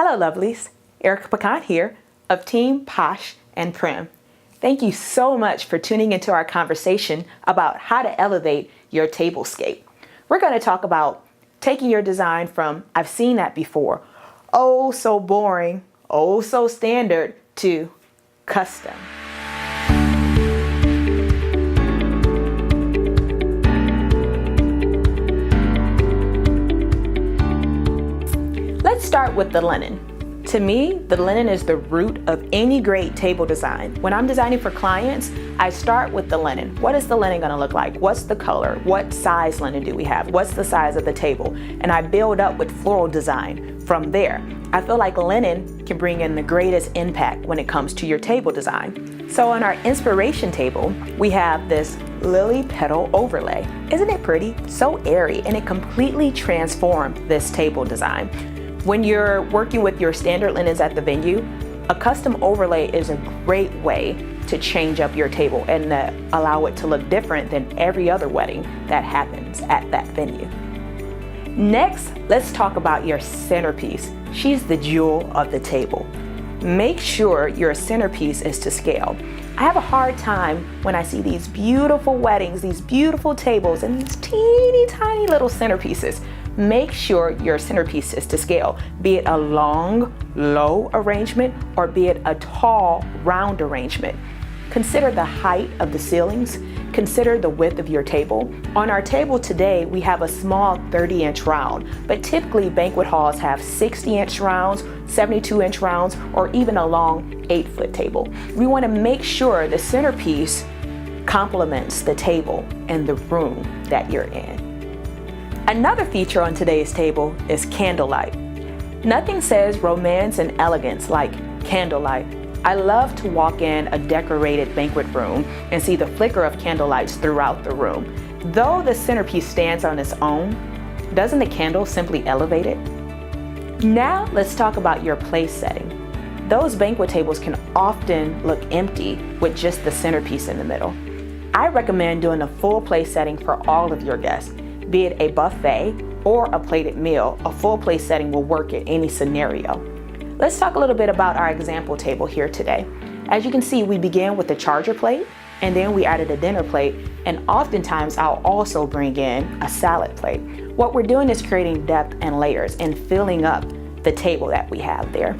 Hello lovelies, Erika Piquant here of Team Posh and Prim. Thank you so much for tuning into our conversation about how to elevate your tablescape. We're going to talk about taking your design from "I've seen that before," "oh so boring," "oh so standard," to custom. Let's start with the linen. To me, the linen is the root of any great table design. When I'm designing for clients, I start with the linen. What is the linen going to look like? What's the color? What size linen do we have? What's the size of the table? And I build up with floral design from there. I feel like linen can bring in the greatest impact when it comes to your table design. So on our inspiration table, we have this lily petal overlay. Isn't it pretty? So airy, and it completely transformed this table design. When you're working with your standard linens at the venue, a custom overlay is a great way to change up your table and allow it to look different than every other wedding that happens at that venue. Next, let's talk about your centerpiece. She's the jewel of the table. Make sure your centerpiece is to scale. I have a hard time when I see these beautiful weddings, these beautiful tables, and these teeny tiny little centerpieces. Make sure your centerpiece is to scale, be it a long, low arrangement or be it a tall, round arrangement. Consider the height of the ceilings. Consider the width of your table. On our table today, we have a small 30-inch round, but typically banquet halls have 60-inch rounds, 72-inch rounds, or even a long 8-foot table. We want to make sure the centerpiece complements the table and the room that you're in. Another feature on today's table is candlelight. Nothing says romance and elegance like candlelight. I love to walk in a decorated banquet room and see the flicker of candlelights throughout the room. Though the centerpiece stands on its own, doesn't the candle simply elevate it? Now let's talk about your place setting. Those banquet tables can often look empty with just the centerpiece in the middle. I recommend doing a full place setting for all of your guests. Be it a buffet or a plated meal, a full place setting will work in any scenario. Let's talk a little bit about our example table here today. As you can see, we began with a charger plate, and then we added a dinner plate, and oftentimes I'll also bring in a salad plate. What we're doing is creating depth and layers and filling up the table that we have there.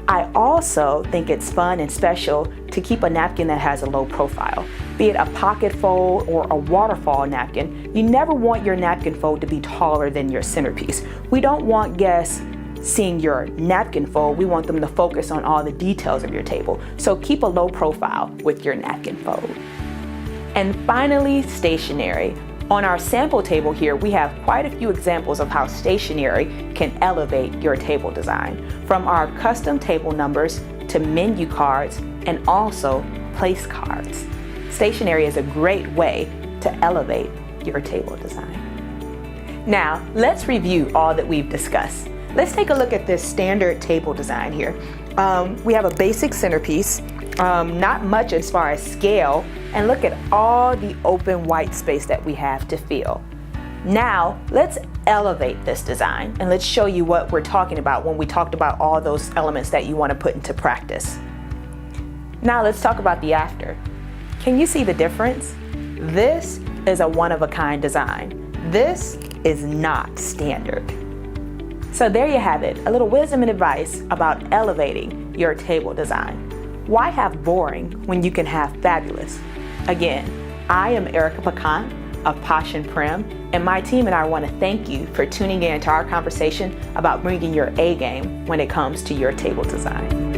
I also think it's fun and special to keep a napkin that has a low profile. Be it a pocket fold or a waterfall napkin, you never want your napkin fold to be taller than your centerpiece. We don't want guests seeing your napkin fold. We want them to focus on all the details of your table. So keep a low profile with your napkin fold. And finally, stationery. On our sample table here, we have quite a few examples of how stationery can elevate your table design, from our custom table numbers to menu cards and also place cards. Stationery is a great way to elevate your table design. Now, let's review all that we've discussed. Let's take a look at this standard table design here. We have a basic centerpiece, not much as far as scale, and look at all the open white space that we have to fill. Now, let's elevate this design and let's show you what we're talking about when we talked about all those elements that you want to put into practice. Now, let's talk about the after. Can you see the difference? This is a one-of-a-kind design. This is not standard. So there you have it, a little wisdom and advice about elevating your table design. Why have boring when you can have fabulous? Again, I am Erika Piquant of Posh and Prim, and my team and I want to thank you for tuning in to our conversation about bringing your A game when it comes to your table design.